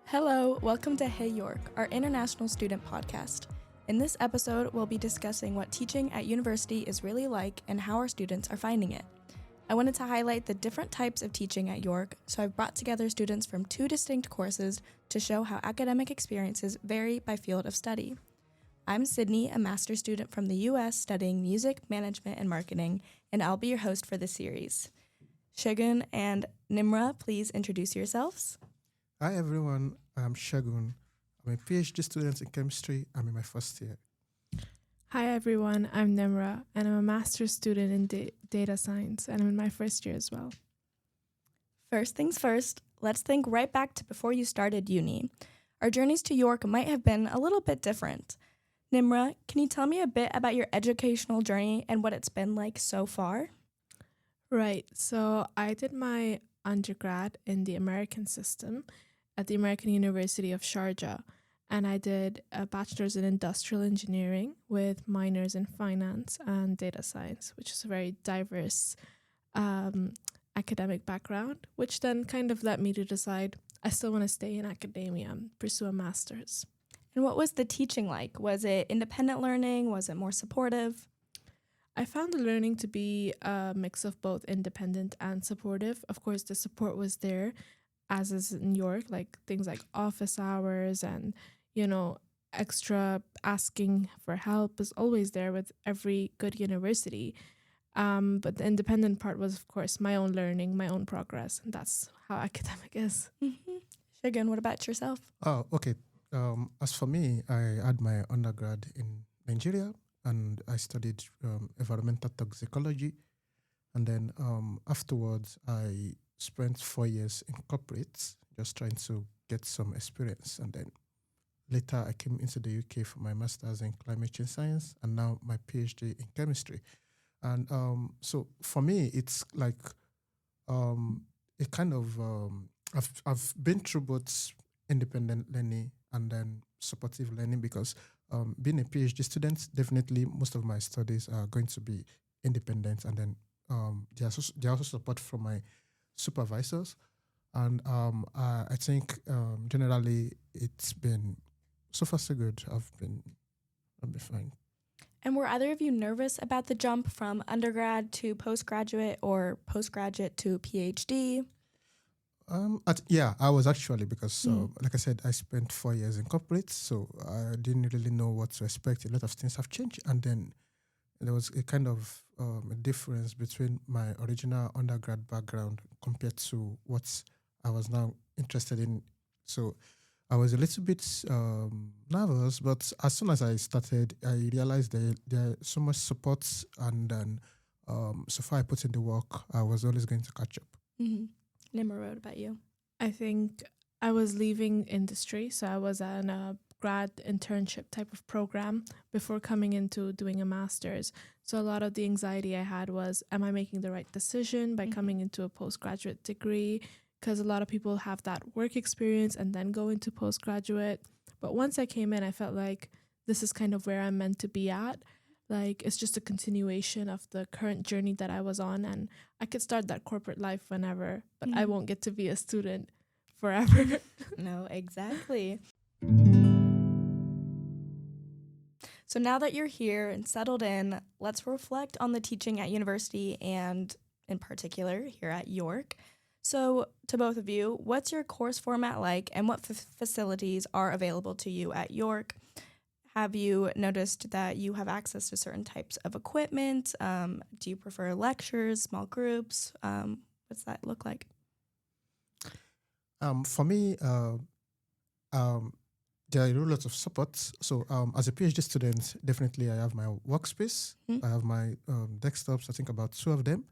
Hello, welcome to Hey York, our international student podcast. In this episode, we'll be discussing what teaching at university is really like and how our students are finding it. I wanted to highlight the different types of teaching at York, so I've brought together students from two distinct courses to show how academic experiences vary by field of study. I'm Sydney, a master's student from the US studying music, management, and marketing, and I'll be your host for this series. Shagun and Nimra, please introduce yourselves. Hi everyone, I'm Shagun. I'm a PhD student in chemistry. I'm in my first year. Hi everyone, I'm Nimra, and I'm a master's student in data science, and I'm in my first year as well. First things first, let's think right back to before you started uni. Our journeys to York might have been a little bit different. Nimra, can you tell me a bit about your educational journey and what it's been like so far? Right, so I did my undergrad in the American system at the American University of Sharjah, and I did a bachelor's in industrial engineering with minors in finance and data science, which is a very diverse academic background, which then kind of led me to decide I still want to stay in academia and pursue a master's. And what was the teaching like? Was it independent learning? Was it more supportive? I found the learning to be a mix of both independent and supportive. Of course, the support was there, as is in New York, like things like office hours and, extra asking for help is always there with every good university. But the independent part was, of course, my own learning, my own progress. And that's how academic is. Mm-hmm. Shagun, what about yourself? Oh, okay. As for me, I had my undergrad in Nigeria and I studied environmental toxicology. And then afterwards, I spent 4 years in corporates, just trying to get some experience. And then later, I came into the UK for my master's in climate change science and now my PhD in chemistry. And so for me, it's like it kind of, I've been through both independent learning and then supportive learning because being a PhD student, definitely most of my studies are going to be independent. And then there's also support from my supervisors. And I think generally it's been so far so good. I've been fine. And were either of you nervous about the jump from undergrad to postgraduate or postgraduate to PhD? I was actually because, like I said, I spent 4 years in corporate, so I didn't really know what to expect. A lot of things have changed, and then there was a kind of a difference between my original undergrad background compared to what I was now interested in. So I was a little bit nervous, but as soon as I started, I realized there so much support, and then so far I put in the work, I was always going to catch up. Mm-hmm. Nimra, what about you? I think I was leaving industry, so I was on a grad internship type of program before coming into doing a master's. So a lot of the anxiety I had was, am I making the right decision by coming into a postgraduate degree? Because a lot of people have that work experience and then go into postgraduate. But once I came in, I felt like this is kind of where I'm meant to be at. Like, it's just a continuation of the current journey that I was on, and I could start that corporate life whenever, but I won't get to be a student forever. No, exactly. So now that you're here and settled in, let's reflect on the teaching at university and in particular here at York. So to both of you, what's your course format like and what facilities are available to you at York? Have you noticed that you have access to certain types of equipment? Do you prefer lectures, small groups? What's that look like? For me, there are lots of support. So as a PhD student, definitely I have my workspace. I have my desktops, I think about 2 of them.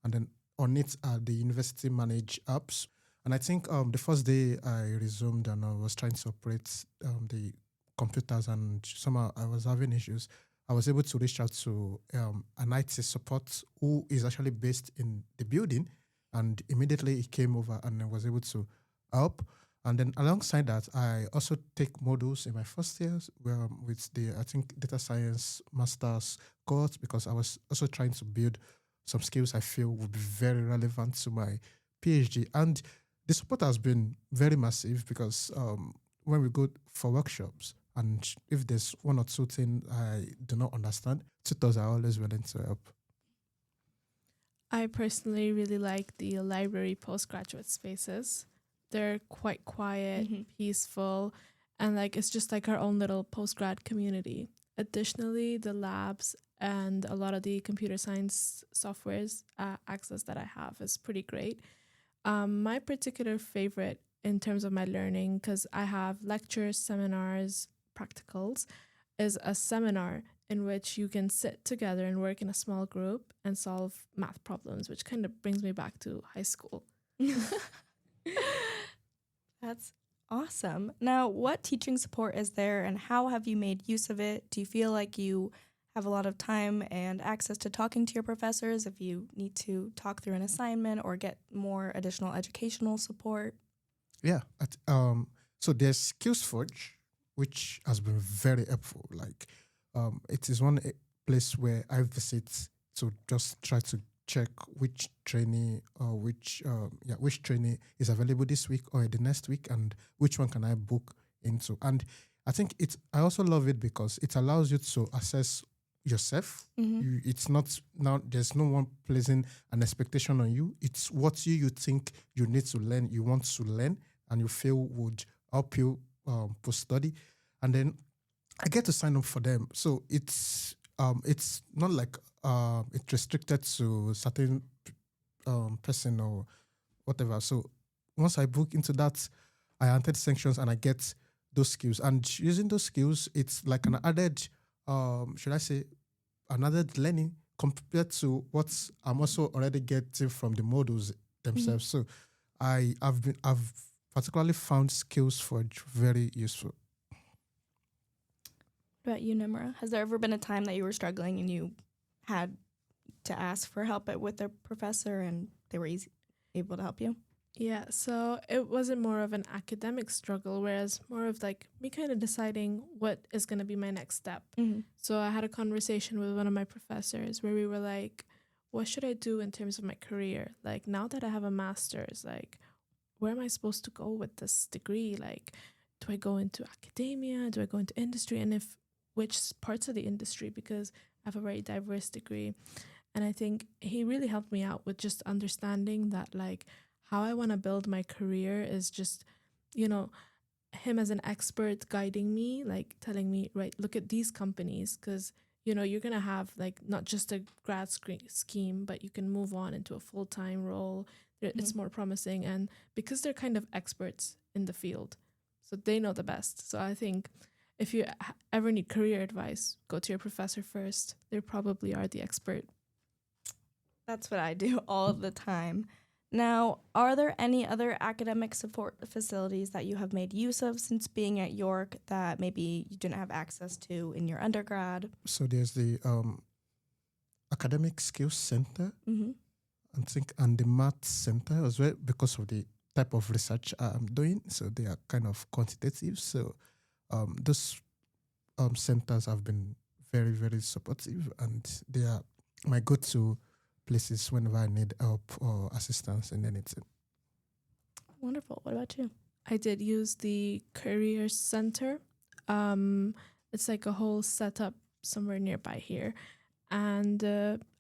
And then on it are the university managed apps. And I think the first day I resumed and I was trying to operate the computers and somehow I was having issues. I was able to reach out to an IT support who is actually based in the building, and immediately he came over and I was able to help. And then alongside that, I also take modules in my first years with the, I think, data science master's course, because I was also trying to build some skills I feel would be very relevant to my PhD. And the support has been very massive because when we go for workshops, and if there's one or two things I do not understand, tutors are always willing to help. I personally really like the library postgraduate spaces. They're quite quiet, peaceful, and like it's just like our own little postgrad community. Additionally, the labs and a lot of the computer science softwares access that I have is pretty great. My particular favorite in terms of my learning, because I have lectures, seminars, practicals, is a seminar in which you can sit together and work in a small group and solve math problems, which kind of brings me back to high school. That's awesome. Now, what teaching support is there and how have you made use of it? Do you feel like you have a lot of time and access to talking to your professors if you need to talk through an assignment or get more additional educational support? Yeah. So there's SkillsForge, which has been very helpful. Like, it is one place where I visit to just try to check which trainee or which trainee is available this week or the next week, and which one can I book into. And I think I also love it because it allows you to assess yourself. It's not now. There's no one placing an expectation on you. It's what you think you need to learn, you want to learn, and you feel would help you post study, and then I get to sign up for them. So it's not like it's restricted to certain person or whatever. So once I book into that, I enter sections and I get those skills. And using those skills, it's like an added, should I say, an added learning compared to what I'm also already getting from the modules themselves. So I've particularly found SkillsForge very useful. What about you, Nimra? Has there ever been a time that you were struggling and you had to ask for help with a professor and they were able to help you? Yeah, so it wasn't more of an academic struggle, whereas more of like me kind of deciding what is going to be my next step. So I had a conversation with one of my professors where we were like, what should I do in terms of my career? Like, now that I have a master's, like, where am I supposed to go with this degree? Like, do I go into academia? Do I go into industry? And if which parts of the industry, because I have a very diverse degree. And I think he really helped me out with just understanding that, like, how I want to build my career is just, him as an expert guiding me, like telling me, right, look at these companies, because, you're going to have like not just a grad scheme, but you can move on into a full-time role. It's more promising. And because they're kind of experts in the field, so they know the best. So I think if you ever need career advice, go to your professor first. They probably are the expert. That's what I do all the time. Now, are there any other academic support facilities that you have made use of since being at York that maybe you didn't have access to in your undergrad? So there's the Academic Skills Center, I think, and the Math Center as well, because of the type of research I'm doing. So they are kind of quantitative. So those centers have been very, very supportive, and they are my go-to places whenever I need help or assistance in anything. Wonderful. What about you? I did use the Career Center. It's like a whole setup somewhere nearby here. And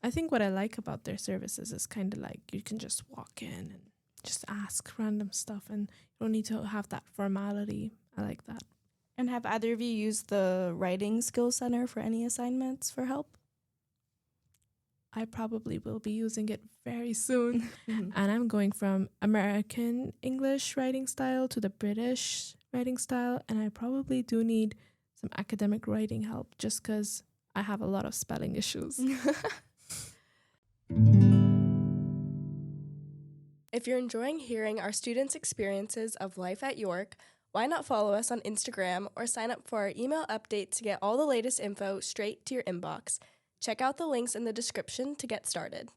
I think what I like about their services is kind of like you can just walk in and just ask random stuff and you don't need to have that formality. I like that. And have either of you used the Writing Skills Center for any assignments for help? I probably will be using it very soon. And I'm going from American English writing style to the British writing style. And I probably do need some academic writing help just because I have a lot of spelling issues. If you're enjoying hearing our students' experiences of life at York, why not follow us on Instagram or sign up for our email update to get all the latest info straight to your inbox. Check out the links in the description to get started.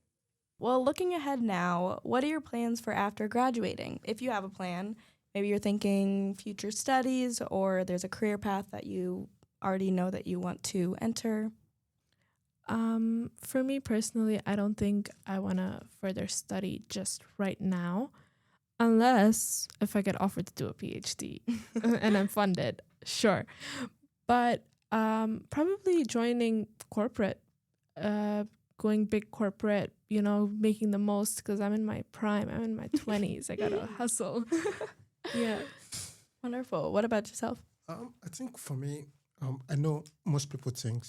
Well, looking ahead now, what are your plans for after graduating? If you have a plan, maybe you're thinking future studies or there's a career path that you already know that you want to enter. For me personally, I don't think I want to further study just right now, unless if I get offered to do a PhD and I'm funded, sure. But probably joining corporate, uh, going big corporate, making the most because I'm in my prime. I'm in my 20s. I gotta hustle. Yeah. Wonderful. What about yourself? I think for me, I know most people think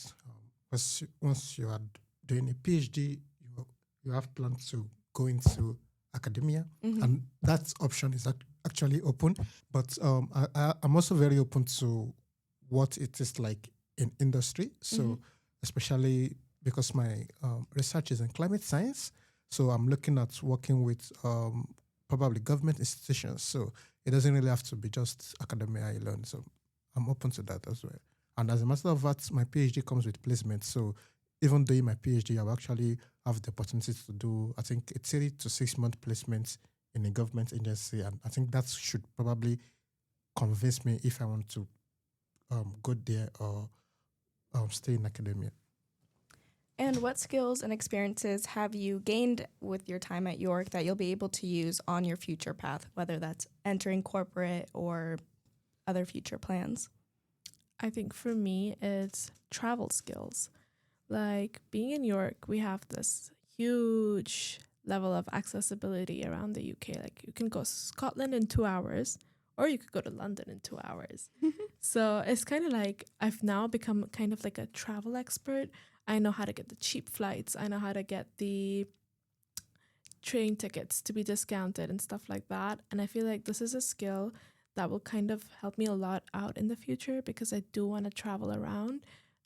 once you are doing a PhD, you have plans to go into academia, and that option is actually open. But I'm also very open to what it is like in industry. So especially because my research is in climate science, so I'm looking at working with probably government institutions. So it doesn't really have to be just academia alone. So I'm open to that as well. And as a matter of fact, my PhD comes with placement. So even doing my PhD, I'll actually have the opportunity to do, I think, a 3 to 6 month placement in a government agency. And I think that should probably convince me if I want to go there or stay in academia. And what skills and experiences have you gained with your time at York that you'll be able to use on your future path, whether that's entering corporate or other future plans? I think for me, it's travel skills. Like being in York, we have this huge level of accessibility around the UK. Like you can go Scotland in 2 hours, or you could go to London in 2 hours. So it's kind of like I've now become kind of like a travel expert. I know how to get the cheap flights. I know how to get the train tickets to be discounted and stuff like that. And I feel like this is a skill that will kind of help me a lot out in the future because I do want to travel around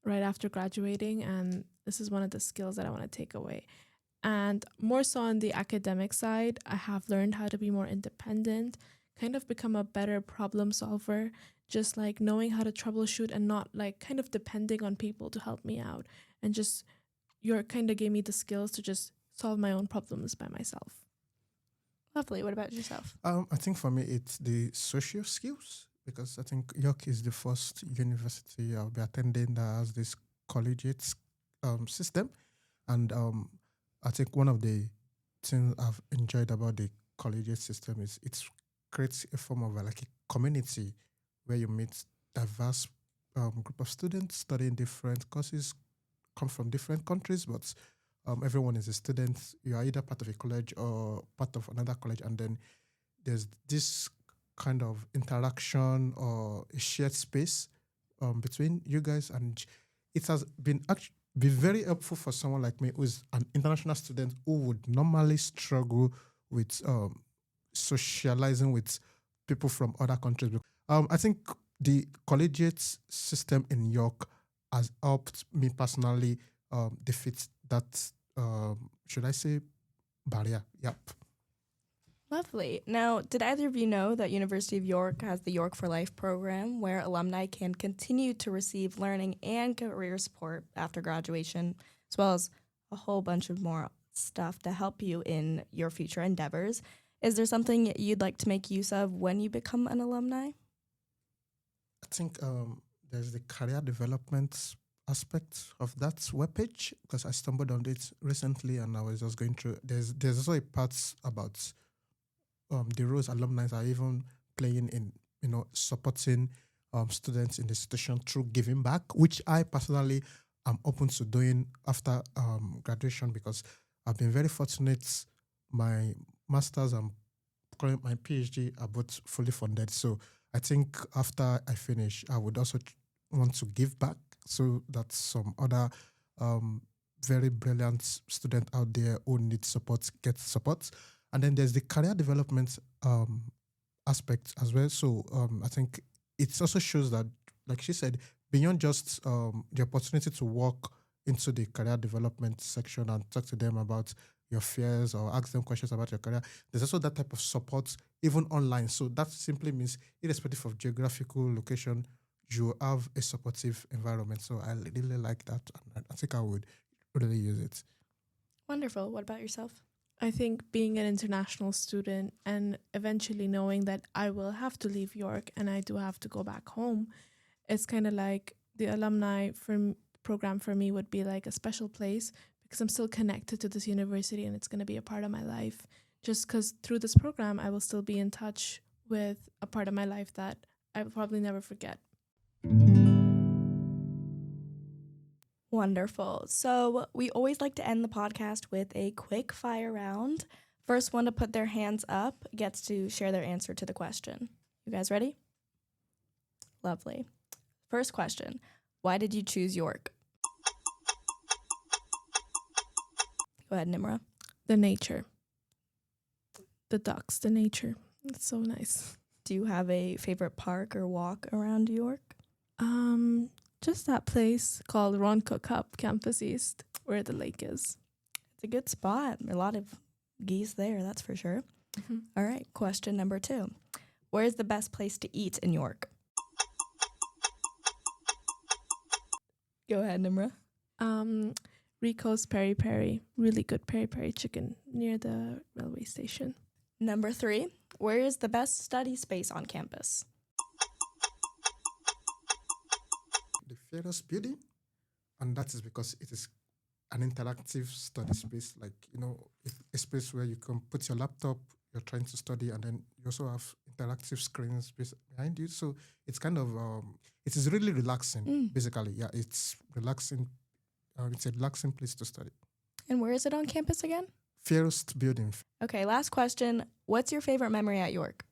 right after graduating. And this is one of the skills that I want to take away. And more so on the academic side, I have learned how to be more independent, kind of become a better problem solver, just like knowing how to troubleshoot and not like kind of depending on people to help me out. And just York kind of gave me the skills to just solve my own problems by myself. Lovely. What about yourself? I think for me, it's the social skills because I think York is the first university I'll be attending that has this collegiate system. And I think one of the things I've enjoyed about the collegiate system is it creates a form of like a community where you meet diverse group of students studying different courses, come from different countries, but everyone is a student. You are either part of a college or part of another college, and then there's this kind of interaction or a shared space between you guys, and it has been actually be very helpful for someone like me who's an international student who would normally struggle with socializing with people from other countries. I think the collegiate system in York has helped me personally defeat that, should I say, barrier. Yep. Lovely. Now, did either of you know that University of York has the York for Life program where alumni can continue to receive learning and career support after graduation, as well as a whole bunch of more stuff to help you in your future endeavors? Is there something you'd like to make use of when you become an alumni? I think there's the career development aspect of that webpage because I stumbled on it recently and I was just going through. There's also a part about the roles alumni are even playing in supporting students in the institution through giving back, which I personally am open to doing after graduation because I've been very fortunate. My master's and my PhD are both fully funded. So I think after I finish, I would also want to give back so that some other very brilliant student out there who need support get support. And then there's the career development aspect as well. So I think it also shows that, like she said, beyond just the opportunity to walk into the career development section and talk to them about your fears or ask them questions about your career, there's also that type of support even online. So that simply means irrespective of geographical location, you have a supportive environment. So I really like that. And I think I would really use it. Wonderful. What about yourself? I think being an international student and eventually knowing that I will have to leave York and I do have to go back home, it's kind of like the alumni program for me would be like a special place because I'm still connected to this university and it's going to be a part of my life. Just because through this program, I will still be in touch with a part of my life that I will probably never forget. Wonderful. So we always like to end the podcast with a quick fire round. First one to put their hands up gets to share their answer to the question. You guys ready? Lovely. First question. Why did you choose York? Go ahead, Nimra. The nature. The ducks, the nature. It's so nice. Do you have a favorite park or walk around York? Just that place called Ron Cook Up Campus East, where the lake is. It's a good spot. A lot of geese there, that's for sure. Mm-hmm. All right, question number 2. Where is the best place to eat in York? Go ahead, Nimra. Rico's Peri Peri. Really good peri peri chicken near the railway station. Number 3. Where is the best study space on campus? The Fairest building, and that is because it is an interactive study space, like, a space where you can put your laptop, you're trying to study, and then you also have interactive screens behind you. So it's kind of, it is really relaxing, basically. Yeah, it's relaxing. It's a relaxing place to study. And where is it on campus again? Fairest building. Okay, last question. What's your favorite memory at York?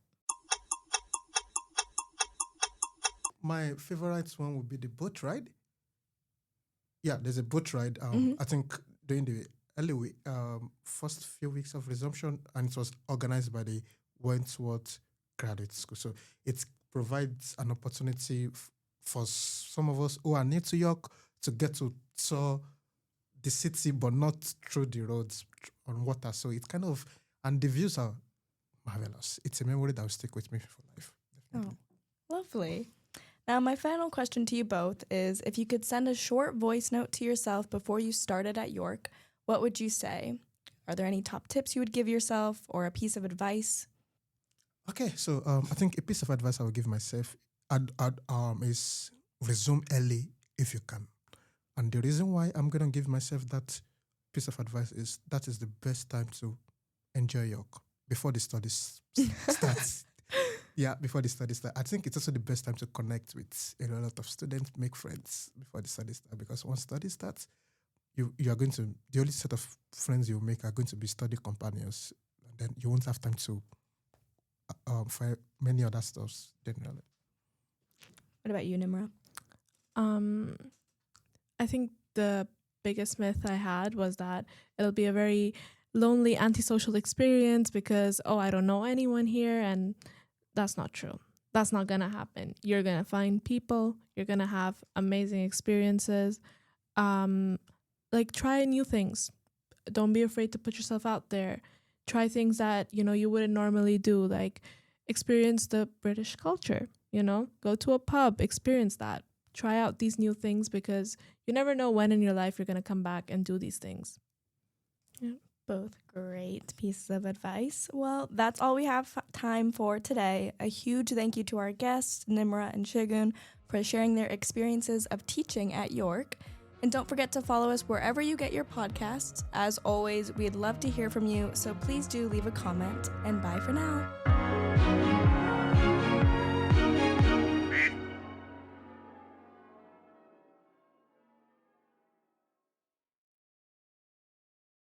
My favorite one would be the boat ride. Yeah, there's a boat ride. I think during the early first few weeks of resumption, and it was organized by the Wentworth Graduate School. So it provides an opportunity for some of us who are new to York to get to tour the city, but not through the roads on water. So it's kind of, and the views are marvelous. It's a memory that will stick with me for life. Definitely. Oh, lovely. Now, my final question to you both is, if you could send a short voice note to yourself before you started at York, what would you say? Are there any top tips you would give yourself or a piece of advice? Okay, so I think a piece of advice I would give myself is resume early if you can. And the reason why I'm going to give myself that piece of advice is that is the best time to enjoy York before the studies starts. Yeah, before the studies start. I think it's also the best time to connect with a lot of students, make friends before the studies start. Because once study starts, you are going to, the only set of friends you make are going to be study companions. And then you won't have time to for many other stuffs generally. What about you, Nimra? I think the biggest myth I had was that it'll be a very lonely, antisocial experience because, I don't know anyone here, and that's not true. That's not going to happen. You're going to find people. You're going to have amazing experiences. Try new things. Don't be afraid to put yourself out there. Try things that, you wouldn't normally do, like experience the British culture, go to a pub, experience that. Try out these new things because you never know when in your life you're going to come back and do these things. Yeah. Both great pieces of advice. Well, that's all we have time for today. A huge thank you to our guests, Nimra and Shigun, for sharing their experiences of teaching at York. And don't forget to follow us wherever you get your podcasts. As always, we'd love to hear from you, so please do leave a comment. And bye for now.